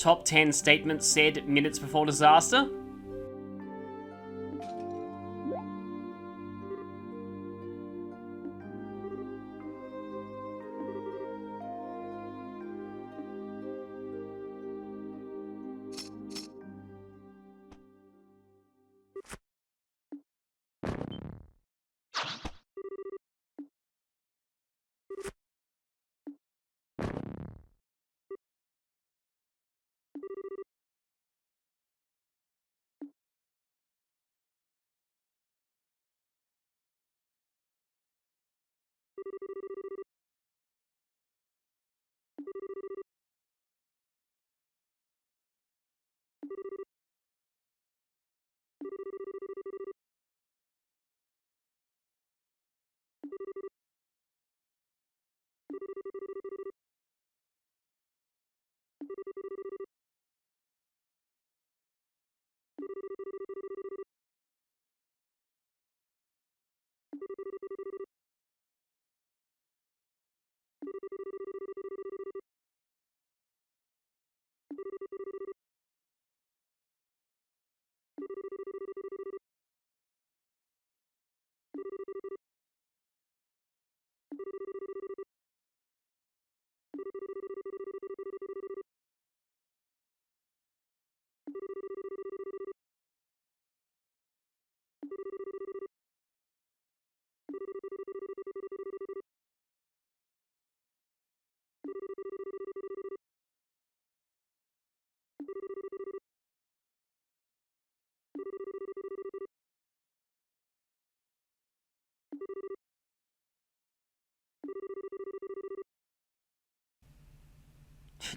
Top 10 statements said minutes before disaster.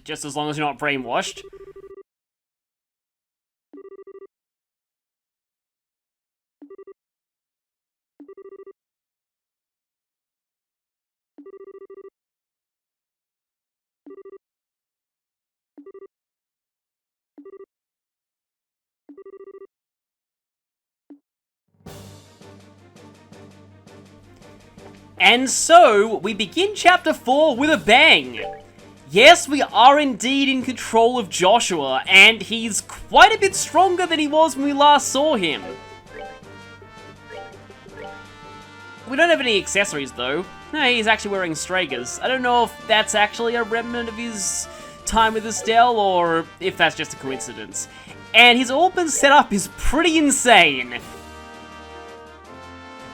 Just as long as you're not brainwashed. And so, we begin Chapter 4 with a bang! Yes, we are indeed in control of Joshua, and he's quite a bit stronger than he was when we last saw him. We don't have any accessories though. No, he's actually wearing Stragers. I don't know if that's actually a remnant of his time with Estelle, or if that's just a coincidence. And his orphan setup is pretty insane.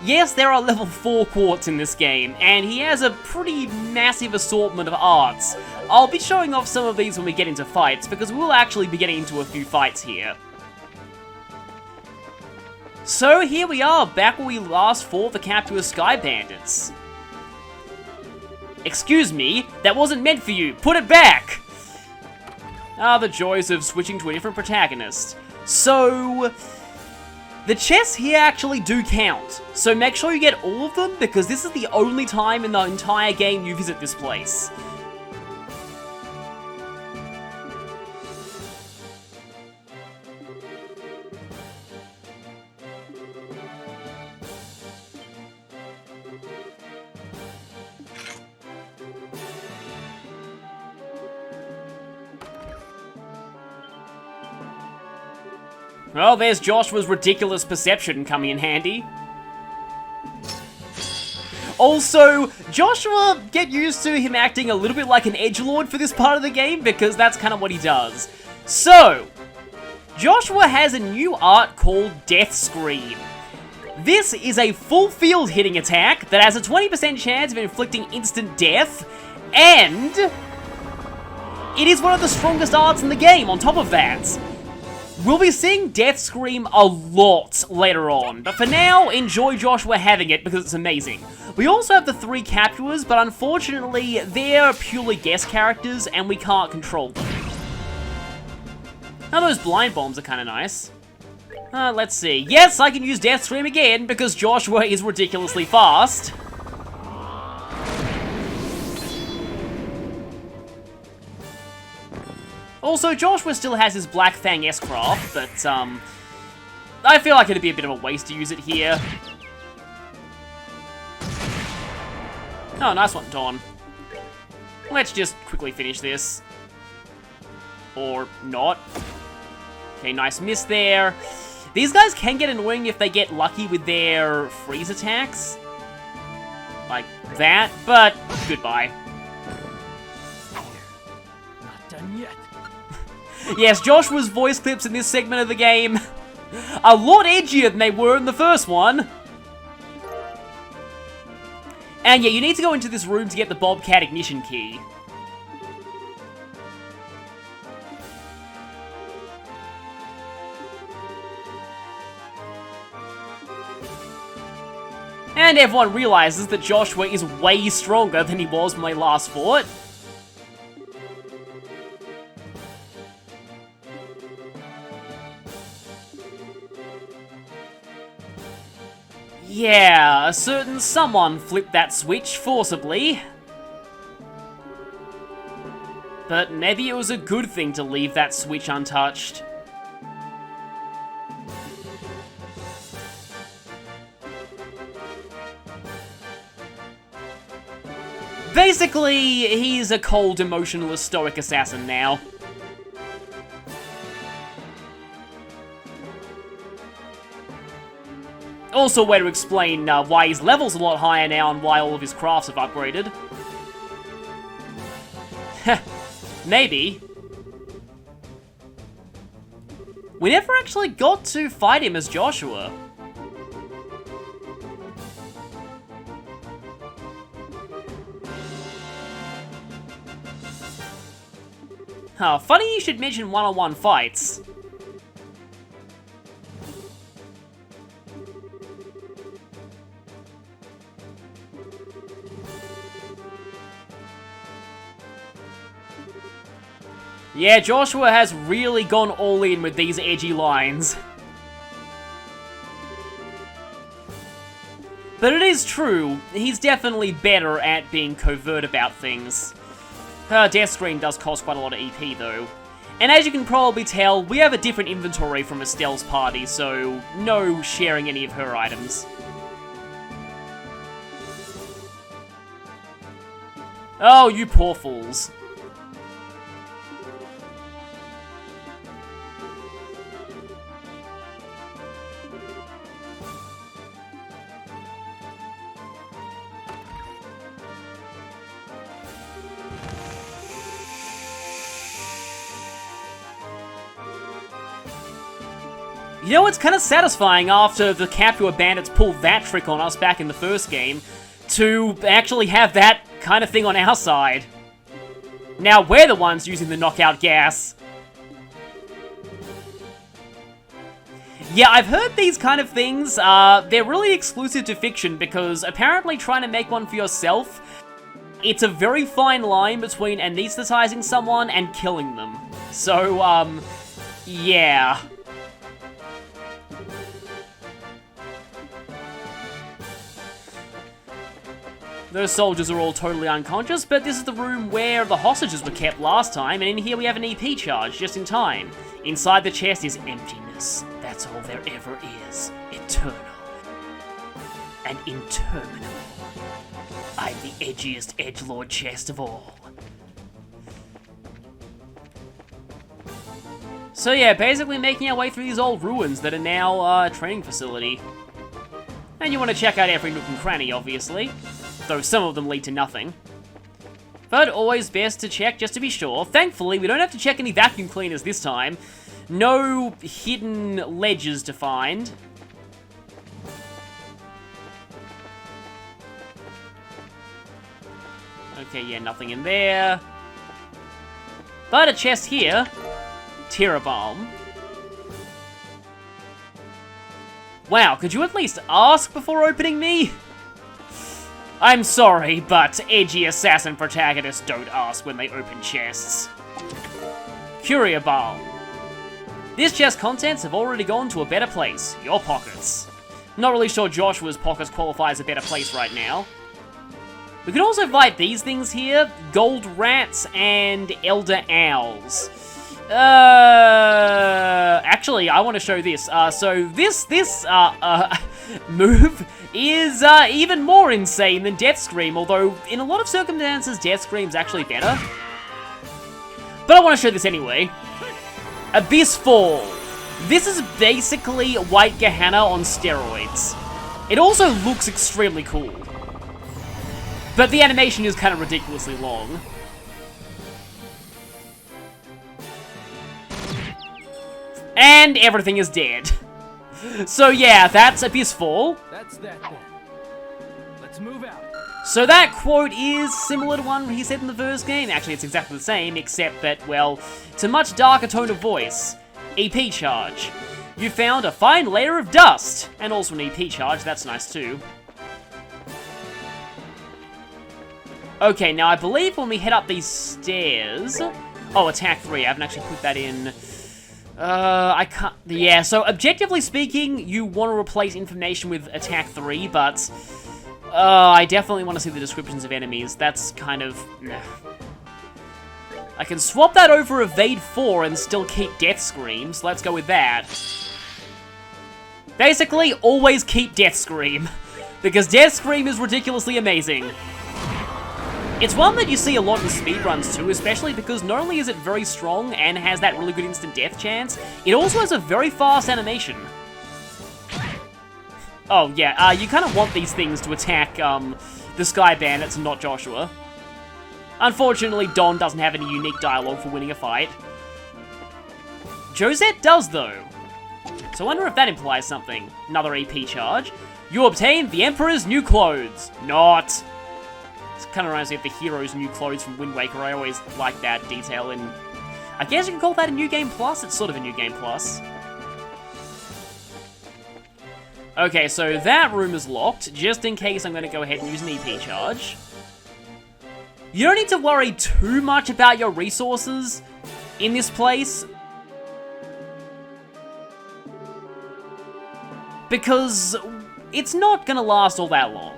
Yes, there are level 4 quartz in this game, and he has a pretty massive assortment of arts. I'll be showing off some of these when we get into fights, because we'll actually be getting into a few fights here. So here we are, back where we last fought the captured Sky Bandits. Excuse me, that wasn't meant for you, put it back! Ah, the joys of switching to a different protagonist. So, the chests here actually do count, so make sure you get all of them, because this is the only time in the entire game you visit this place. Well, there's Joshua's ridiculous perception coming in handy. Also, Joshua, get used to him acting a little bit like an edgelord for this part of the game, because that's kind of what he does. So, Joshua has a new art called Death Scream. This is a full field hitting attack that has a 20% chance of inflicting instant death, and it is one of the strongest arts in the game on top of that. We'll be seeing Death Scream a lot later on, but for now, enjoy Joshua having it because it's amazing. We also have the 3 capturers, but unfortunately, they're purely guest characters and we can't control them. Now those blind bombs are kind of nice. Let's see. Yes, I can use Death Scream again because Joshua is ridiculously fast. Also, Joshua still has his Black Fang S-Craft, but, I feel like it'd be a bit of a waste to use it here. Oh, nice one, Dawn. Let's just quickly finish this. Or not. Okay, nice miss there. These guys can get annoying if they get lucky with their freeze attacks. Like that, but goodbye. Not done yet. Yes, Joshua's voice clips in this segment of the game a lot edgier than they were in the first one. And yeah, you need to go into this room to get the Bobcat ignition key. And everyone realizes that Joshua is way stronger than he was when they last fought. Yeah, a certain someone flipped that switch forcibly. But maybe it was a good thing to leave that switch untouched. Basically, he's a cold, emotionless, stoic assassin now. Also a way to explain why his level's a lot higher now and why all of his crafts have upgraded. Maybe. We never actually got to fight him as Joshua. Huh, funny you should mention one-on-one fights. Yeah, Joshua has really gone all in with these edgy lines. But it is true, he's definitely better at being covert about things. Her death screen does cost quite a lot of EP though. And as you can probably tell, we have a different inventory from Estelle's party, so no sharing any of her items. Oh, you poor fools. You know, it's kind of satisfying after the Capua Bandits pulled that trick on us back in the first game, to actually have that kind of thing on our side. Now we're the ones using the knockout gas. Yeah, I've heard these kind of things, they're really exclusive to fiction because apparently trying to make one for yourself, it's a very fine line between anesthetizing someone and killing them. So, yeah. Those soldiers are all totally unconscious, but this is the room where the hostages were kept last time, and in here we have an EP charge, just in time. Inside the chest is emptiness. That's all there ever is. Eternal. And interminable. I'm the edgiest edgelord chest of all. So yeah, basically making our way through these old ruins that are now a training facility. And you want to check out every nook and cranny, obviously. Though some of them lead to nothing. But always best to check just to be sure. Thankfully, we don't have to check any vacuum cleaners this time. No hidden ledges to find. Okay, yeah, nothing in there. But a chest here. Tirabalm. Wow, could you at least ask before opening me? I'm sorry, but edgy assassin protagonists don't ask when they open chests. Curia Balm. This chest's contents have already gone to a better place, your pockets. Not really sure Joshua's pockets qualify as a better place right now. We can also fight these things here, gold rats and elder owls. Actually, I want to show this. So this move is even more insane than Death Scream, although in a lot of circumstances, Death Scream's actually better. But I want to show this anyway. Abyss Fall. This is basically White Gehenna on steroids. It also looks extremely cool. But the animation is kind of ridiculously long. And everything is dead. So yeah, that's Abyss Fall. That's that then. Let's move out. So that quote is similar to one he said in the first game. Actually, it's exactly the same, except that, well, it's a much darker tone of voice. EP charge. You found a fine layer of dust. And also an EP charge, that's nice too. Okay, now I believe when we head up these stairs... Oh, attack 3, I haven't actually put that in... I can't... Yeah, so objectively speaking, you want to replace information with attack 3, but... I definitely want to see the descriptions of enemies. That's kind of... I can swap that over Evade 4 and still keep Death Scream, so let's go with that. Basically, always keep Death Scream, because Death Scream is ridiculously amazing. It's one that you see a lot in speedruns too, especially because not only is it very strong and has that really good instant death chance, it also has a very fast animation. Oh yeah, you kind of want these things to attack the Sky Bandits and not Joshua. Unfortunately, Don doesn't have any unique dialogue for winning a fight. Josette does though. So I wonder if that implies something. Another EP charge. You obtained the Emperor's new clothes. Not. It kind of reminds me of the hero's new clothes from Wind Waker. I always like that detail in... I guess you can call that a New Game Plus. It's sort of a New Game Plus. Okay, so that room is locked. Just in case, I'm going to go ahead and use an EP charge. You don't need to worry too much about your resources in this place, because it's not going to last all that long.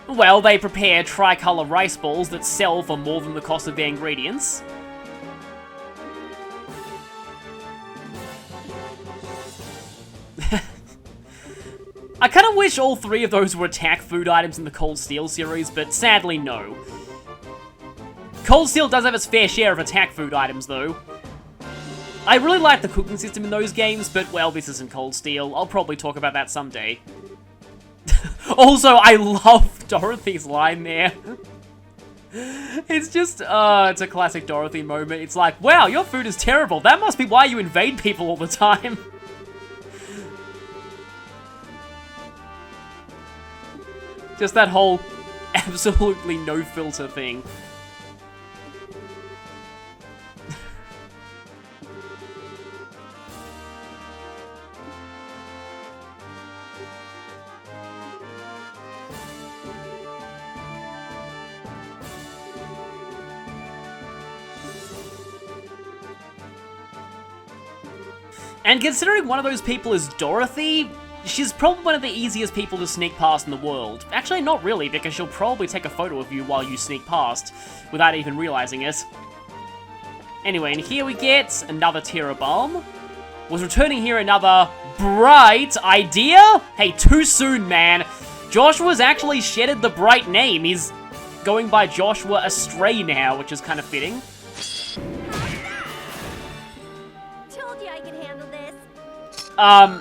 Well, they prepare tricolour rice balls that sell for more than the cost of their ingredients. I kind of wish all 3 of those were attack food items in the Cold Steel series, but sadly no. Cold Steel does have its fair share of attack food items though. I really like the cooking system in those games, but well, this isn't Cold Steel. I'll probably talk about that someday. Also, I love Dorothy's line there. It's just, it's a classic Dorothy moment. It's like, wow, your food is terrible. That must be why you invade people all the time. Just that whole absolutely no filter thing. And considering one of those people is Dorothy, she's probably one of the easiest people to sneak past in the world. Actually, not really, because she'll probably take a photo of you while you sneak past, without even realizing it. Anyway, and here we get another Terra Balm. Was returning here another bright idea? Hey, too soon, man. Joshua's actually shedded the bright name. He's going by Joshua Astray now, which is kind of fitting.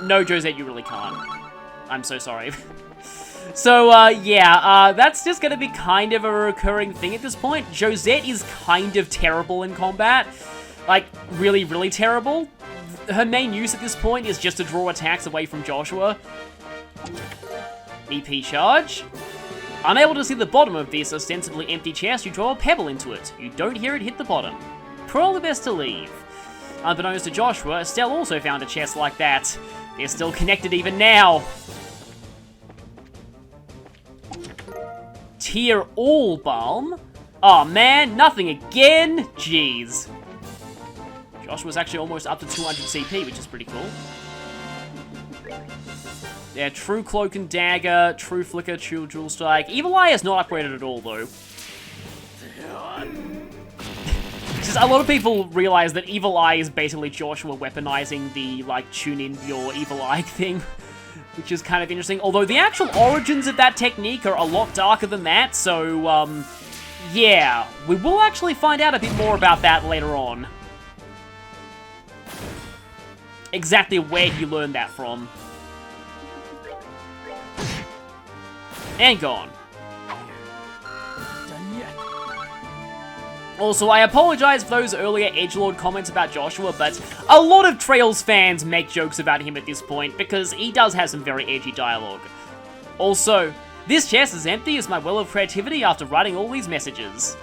No, Josette, you really can't. I'm so sorry. So, yeah, that's just gonna be kind of a recurring thing at this point. Josette is kind of terrible in combat. Like, really, really terrible. Her main use at this point is just to draw attacks away from Joshua. EP charge. Unable to see the bottom of this ostensibly empty chest, you draw a pebble into it. You don't hear it hit the bottom. Probably best to leave. Unbeknownst to Joshua, Estelle also found a chest like that. They're still connected even now. Tier all balm? Oh man, nothing again? Jeez. Joshua's actually almost up to 200 CP, which is pretty cool. Yeah, True Cloak and Dagger, True Flicker, True Jewel Strike. Evil Eye is not upgraded at all, though. just a lot of people realize that Evil Eye is basically Joshua weaponizing the, like, tune in your Evil Eye thing, which is kind of interesting. Although the actual origins of that technique are a lot darker than that, so, yeah, we will actually find out a bit more about that later on. Exactly where he learned that from. And gone. Done yet. Also, I apologize for those earlier edgelord comments about Joshua, but a lot of Trails fans make jokes about him at this point, because he does have some very edgy dialogue. Also, this chest is empty as my well of creativity after writing all these messages.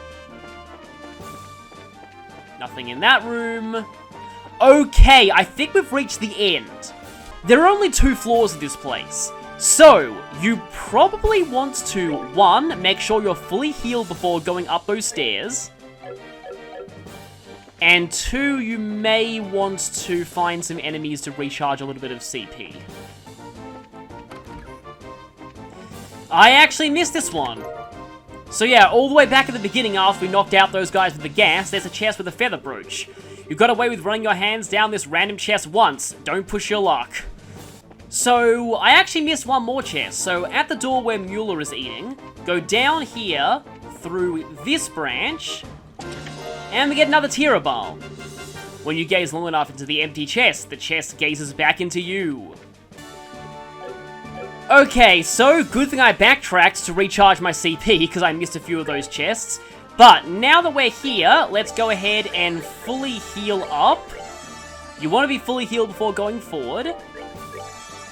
Nothing in that room. Okay, I think we've reached the end. There are only 2 floors of this place. So, you probably want to, 1, make sure you're fully healed before going up those stairs. And 2, you may want to find some enemies to recharge a little bit of CP. I actually missed this one. So yeah, all the way back at the beginning after we knocked out those guys with the gas, there's a chest with a feather brooch. You got away with running your hands down this random chest once. Don't push your luck. So, I actually missed one more chest. So, at the door where Mueller is eating, go down here, through this branch, and we get another Tirabal. When you gaze long enough into the empty chest, the chest gazes back into you. Okay, so good thing I backtracked to recharge my CP, because I missed a few of those chests. But now that we're here, let's go ahead and fully heal up. You want to be fully healed before going forward.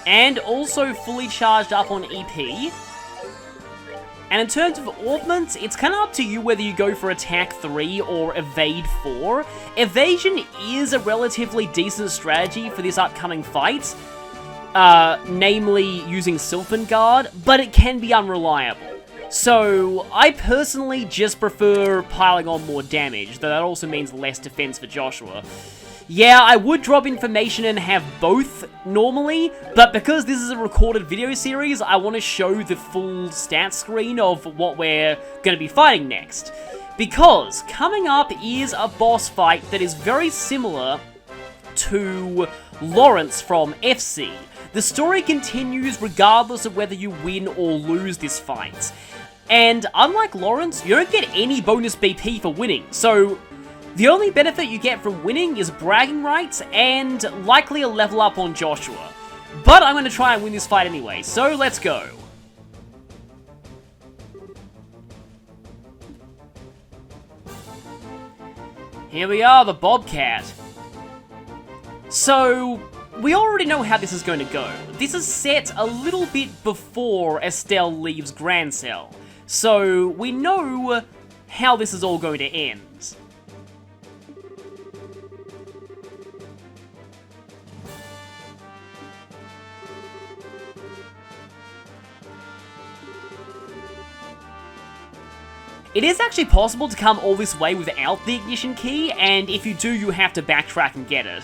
And also fully charged up on EP. And in terms of ornaments, it's kind of up to you whether you go for attack 3 or evade 4. Evasion is a relatively decent strategy for this upcoming fight. Namely using Sylphan Guard, but it can be unreliable. So, I personally just prefer piling on more damage, though that also means less defense for Joshua. Yeah, I would drop information and have both normally, but because this is a recorded video series, I want to show the full stat screen of what we're going to be fighting next. Because coming up is a boss fight that is very similar to Lawrence from FC. The story continues regardless of whether you win or lose this fight. And unlike Lawrence, you don't get any bonus BP for winning, so the only benefit you get from winning is bragging rights and likely a level up on Joshua. But I'm going to try and win this fight anyway, so let's go. Here we are, the Bobcat. So, we already know how this is going to go. This is set a little bit before Estelle leaves Grand Cell. So, we know how this is all going to end. It is actually possible to come all this way without the ignition key, and if you do, you have to backtrack and get it.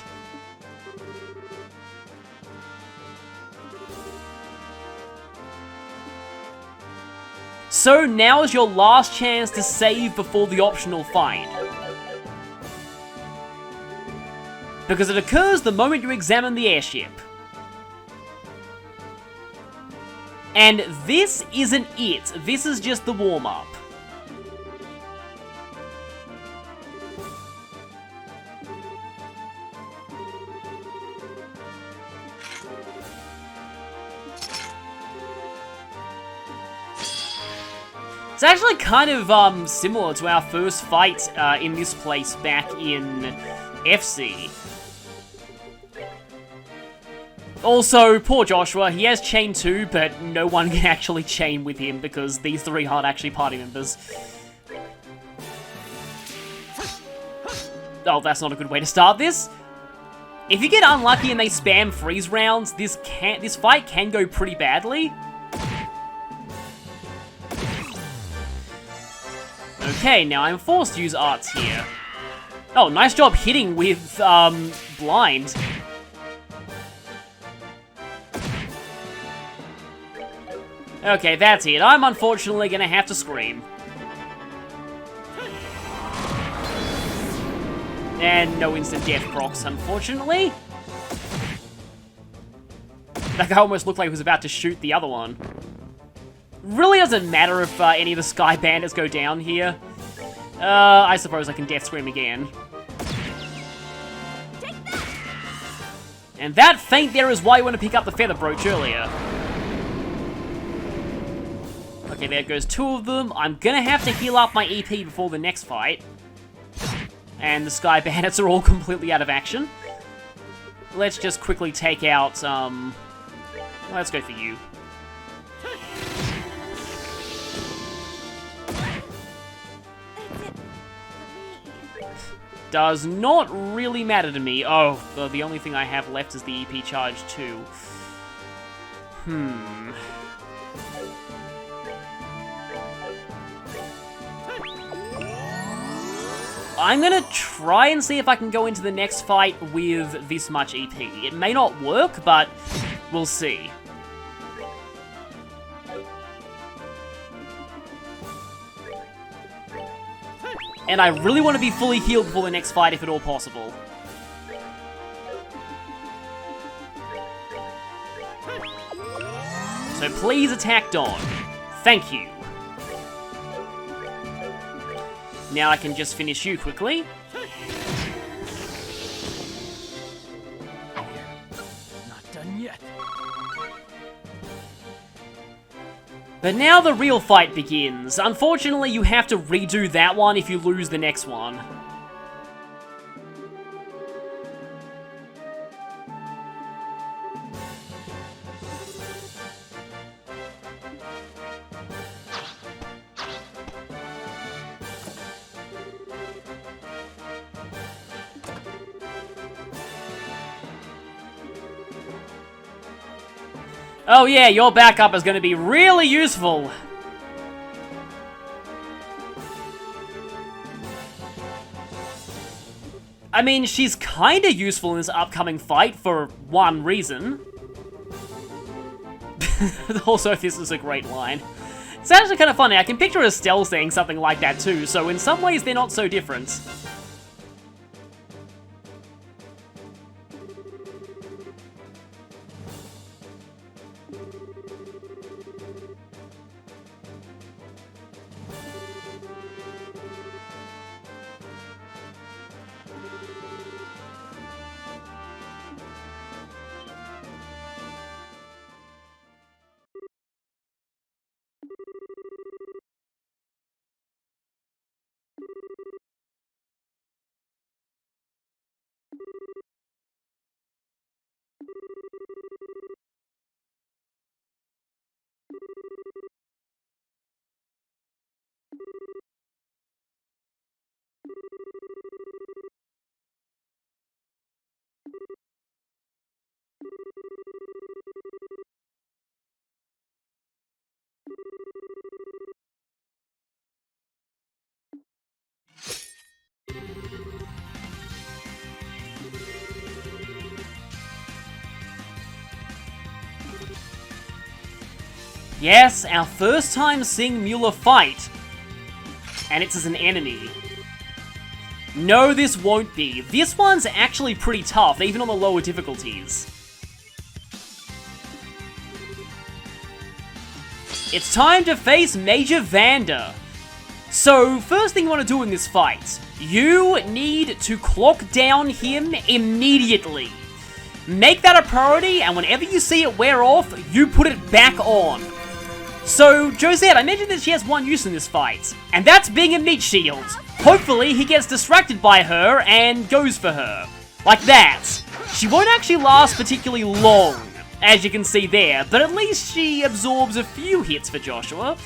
So now is your last chance to save before the optional fight. Because it occurs the moment you examine the airship. And this isn't it, this is just the warm-up. It's actually kind of similar to our first fight in this place back in FC. Also, poor Joshua, he has chain 2, but no one can actually chain with him because these 3 aren't actually party members. Oh, that's not a good way to start this. If you get unlucky and they spam freeze rounds, this fight can go pretty badly. Okay, now I'm forced to use arts here. Oh, nice job hitting with, blind. Okay, that's it. I'm unfortunately gonna have to scream. And no instant death procs, unfortunately. That guy almost looked like he was about to shoot the other one. Really doesn't matter if any of the Sky Bandits go down here. I suppose I can Death Scream again. And that feint there is why you want to pick up the Feather Brooch earlier. Okay, there goes 2 of them. I'm gonna have to heal up my EP before the next fight. And the Sky Bandits are all completely out of action. Let's just quickly take out, let's go for you. Does not really matter to me. Oh, the only thing I have left is the EP charge too. I'm gonna try and see if I can go into the next fight with this much EP. It may not work, but we'll see. And I really want to be fully healed before the next fight, if at all possible. So please attack Dawn. Thank you. Now I can just finish you quickly. Not done yet. But now the real fight begins. Unfortunately, you have to redo that one if you lose the next one. Oh yeah, your backup is going to be really useful. I mean, she's kind of useful in this upcoming fight for one reason. Also, this is a great line. It's actually kind of funny. I can picture Estelle saying something like that too, so in some ways they're not so different. Yes, our first time seeing Mueller fight. And it's as an enemy. No, this won't be. This one's actually pretty tough, even on the lower difficulties. It's time to face Major Vander. So, first thing you want to do in this fight, you need to clock down him immediately. Make that a priority, and whenever you see it wear off, you put it back on. So, Josette, I mentioned that she has one use in this fight, and that's being a meat shield. Hopefully, he gets distracted by her and goes for her. Like that. She won't actually last particularly long, as you can see there, but at least she absorbs a few hits for Joshua.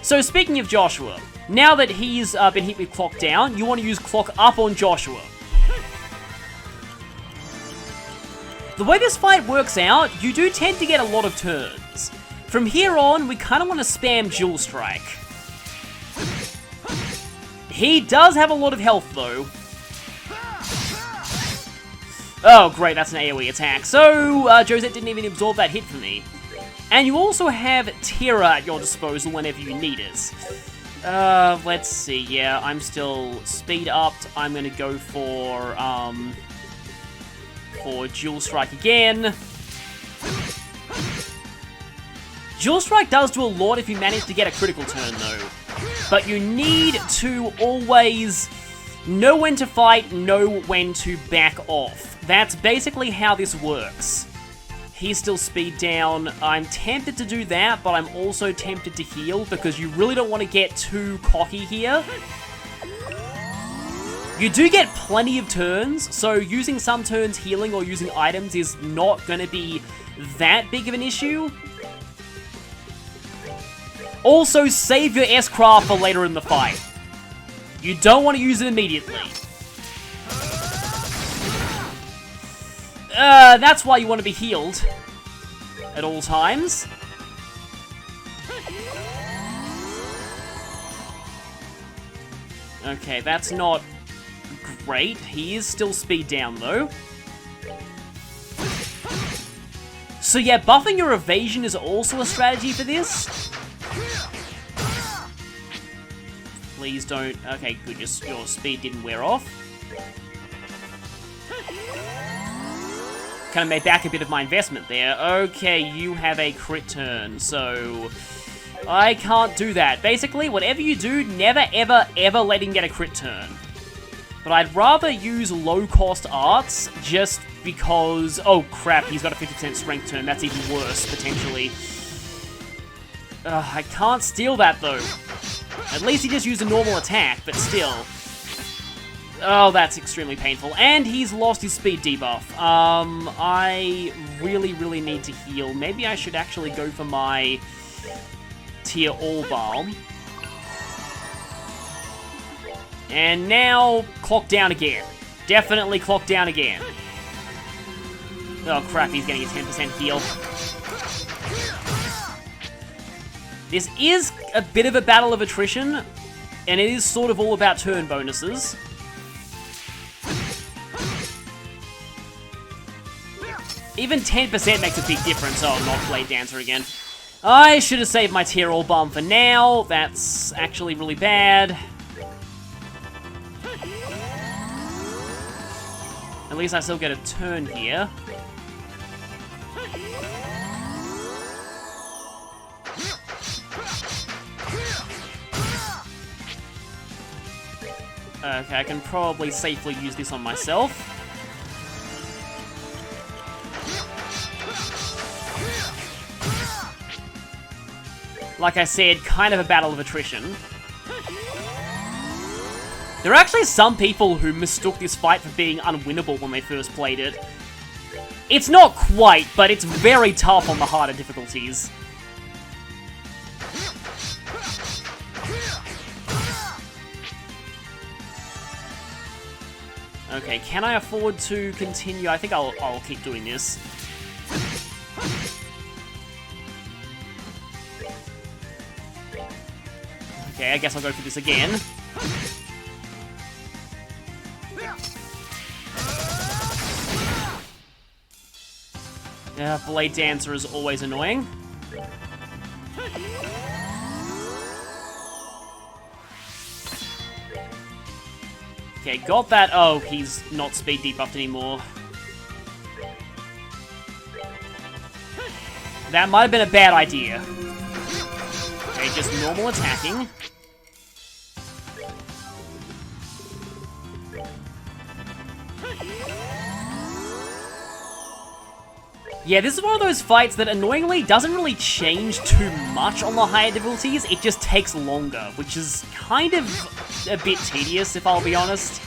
So, speaking of Joshua, now that he's been hit with Clock Down, you want to use Clock Up on Joshua. The way this fight works out, you do tend to get a lot of turns. From here on, we kind of want to spam Jewel Strike. He does have a lot of health, though. Oh, great, that's an AoE attack. So, Josette didn't even absorb that hit for me. And you also have Terra at your disposal whenever you need it. Let's see. Yeah, I'm still speed upped. I'm gonna go for Dual Strike again. Dual Strike does do a lot if you manage to get a critical turn, though. But you need to always know when to fight, know when to back off. That's basically how this works. He's still speed down. I'm tempted to do that, but I'm also tempted to heal because you really don't want to get too cocky here. You do get plenty of turns, so using some turns healing or using items is not going to be that big of an issue. Also, save your S-Craft for later in the fight. You don't want to use it immediately. That's why you want to be healed at all times. Okay, that's not great. He is still speed down, though. So yeah, buffing your evasion is also a strategy for this. Please don't... Okay, good. Your speed didn't wear off. Kind of made back a bit of my investment there. Okay, you have a crit turn, so... I can't do that. Basically, whatever you do, never, ever, ever let him get a crit turn. But I'd rather use low-cost arts just because... Oh, crap, he's got a 50% strength turn. That's even worse, potentially. I can't steal that, though. At least he just used a normal attack, but still. Oh, that's extremely painful. And he's lost his speed debuff. I really, really need to heal. Maybe I should actually go for my Tier All Balm. And now, clock down again. Definitely clock down again. Oh crap, he's getting a 10% heal. This is a bit of a battle of attrition, and it is sort of all about turn bonuses. Even 10% makes a big difference. Oh, not Blade Dancer again. I should have saved my Tier All Balm for now. That's actually really bad. At least I still get a turn here. Okay, I can probably safely use this on myself. Like I said, kind of a battle of attrition. There are actually some people who mistook this fight for being unwinnable when they first played it. It's not quite, but it's very tough on the harder difficulties. Okay, can I afford to continue? I think I'll keep doing this. Okay, I guess I'll go for this again. Yeah, Blade Dancer is always annoying. Okay, got that. Oh, he's not speed debuffed anymore. That might have been a bad idea. Okay, just normal attacking. Yeah, this is one of those fights that annoyingly doesn't really change too much on the higher difficulties, it just takes longer, which is kind of a bit tedious, if I'll be honest.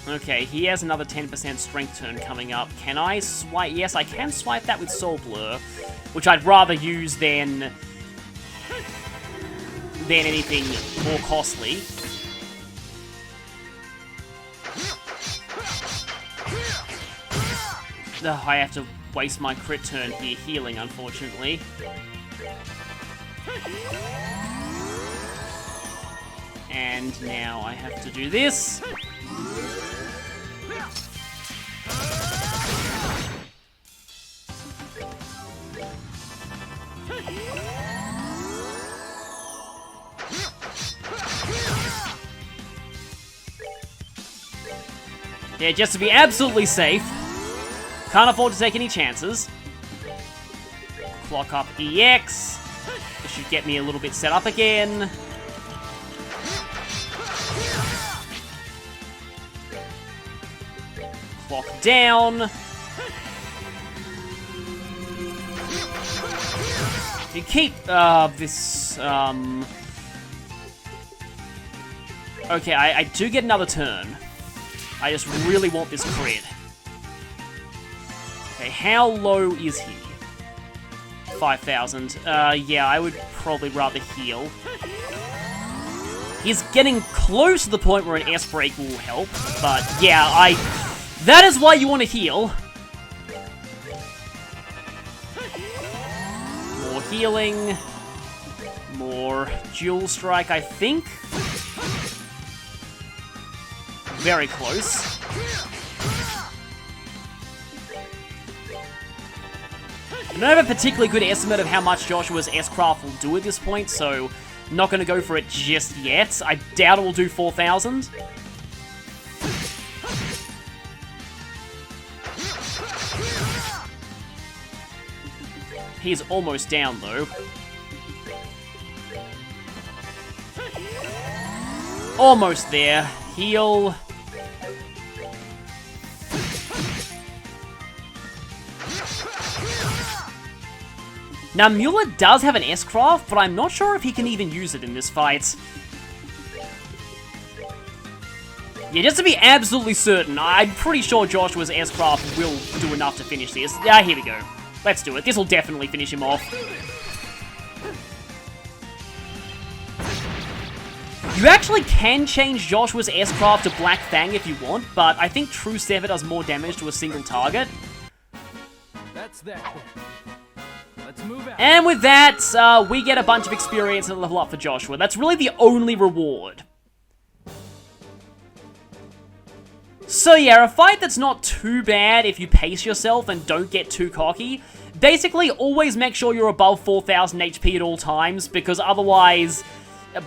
Okay, he has another 10% strength turn coming up. Can I swipe? Yes, I can swipe that with Soul Blur, which I'd rather use than anything more costly. Ugh, I have to waste my crit turn here healing, unfortunately. And now I have to do this. Yeah, just to be absolutely safe. Can't afford to take any chances. Clock up EX. This should get me a little bit set up again. Clock down. You keep, this, Okay, I do get another turn. I just really want this crit. Okay, how low is he? 5,000. Yeah, I would probably rather heal. He's getting close to the point where an S-break will help, but yeah, that is why you want to heal. More healing. More dual strike, I think. Very close. I don't have a particularly good estimate of how much Joshua's S-Craft will do at this point, so I'm not going to go for it just yet. I doubt it will do 4,000. He's almost down, though. Almost there. Heal. Now, Mueller does have an S-Craft, but I'm not sure if he can even use it in this fight. Yeah, just to be absolutely certain, I'm pretty sure Joshua's S-Craft will do enough to finish this. Yeah, here we go. Let's do it. This will definitely finish him off. You actually can change Joshua's S-Craft to Black Fang if you want, but I think True Sever does more damage to a single target. That's that. Let's move out. And with that, we get a bunch of experience and level up for Joshua. That's really the only reward. So yeah, a fight that's not too bad if you pace yourself and don't get too cocky. Basically, always make sure you're above 4,000 HP at all times, because otherwise,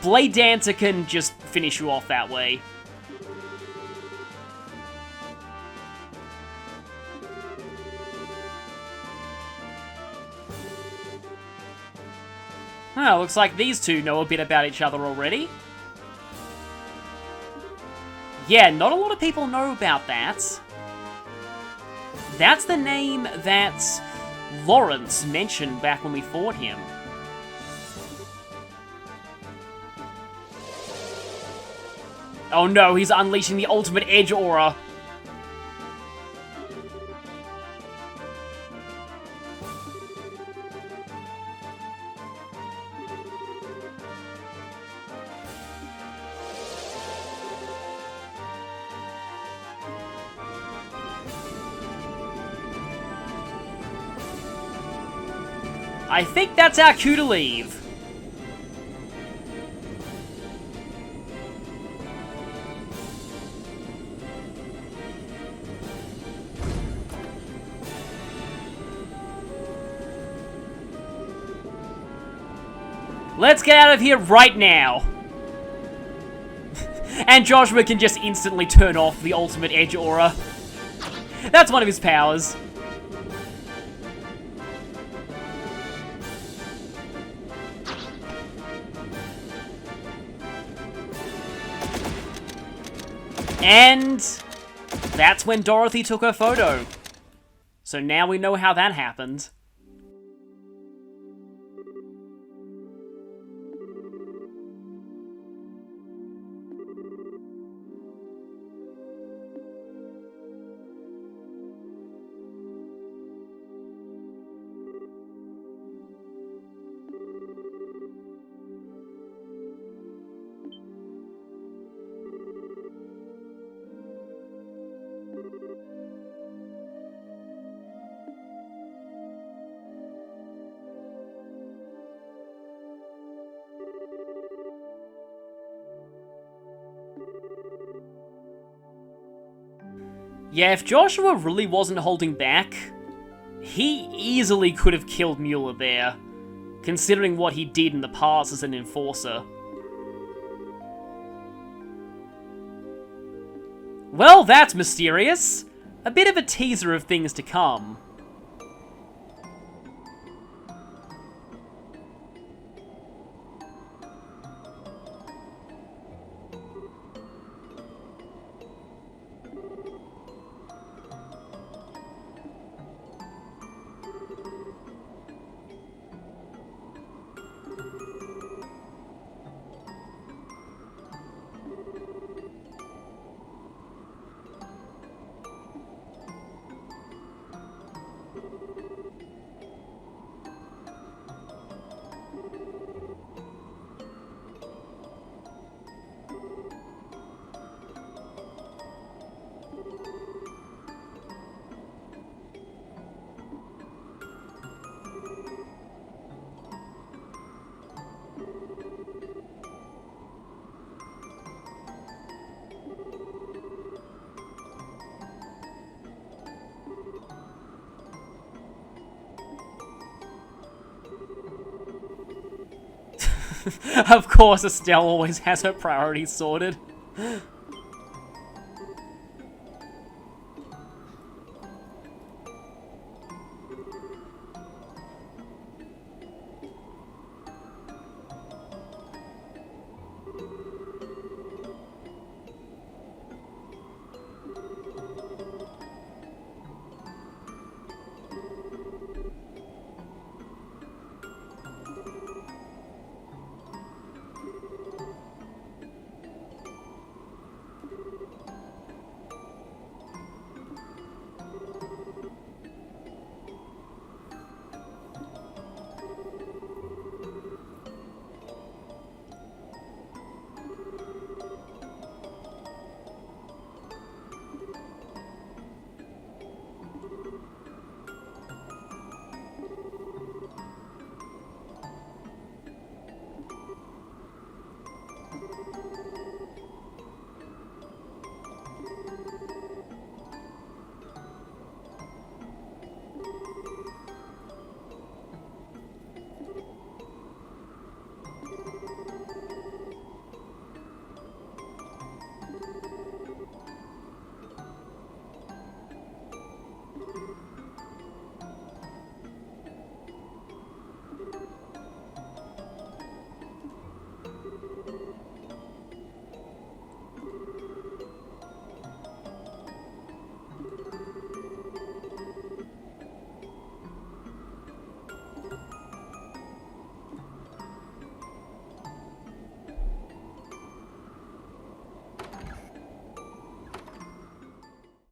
Blade Dancer can just finish you off that way. Oh, looks like these two know a bit about each other already. Yeah, not a lot of people know about that. That's the name that Lawrence mentioned back when we fought him. Oh no, he's unleashing the ultimate edge aura. I think that's our cue to leave. Let's get out of here right now. And Joshua can just instantly turn off the ultimate edge aura. That's one of his powers. And that's when Dorothy took her photo. So now we know how that happened. Yeah, if Joshua really wasn't holding back, he easily could have killed Mueller there, considering what he did in the past as an enforcer. Well, that's mysterious. A bit of a teaser of things to come. Of course, Estelle always has her priorities sorted.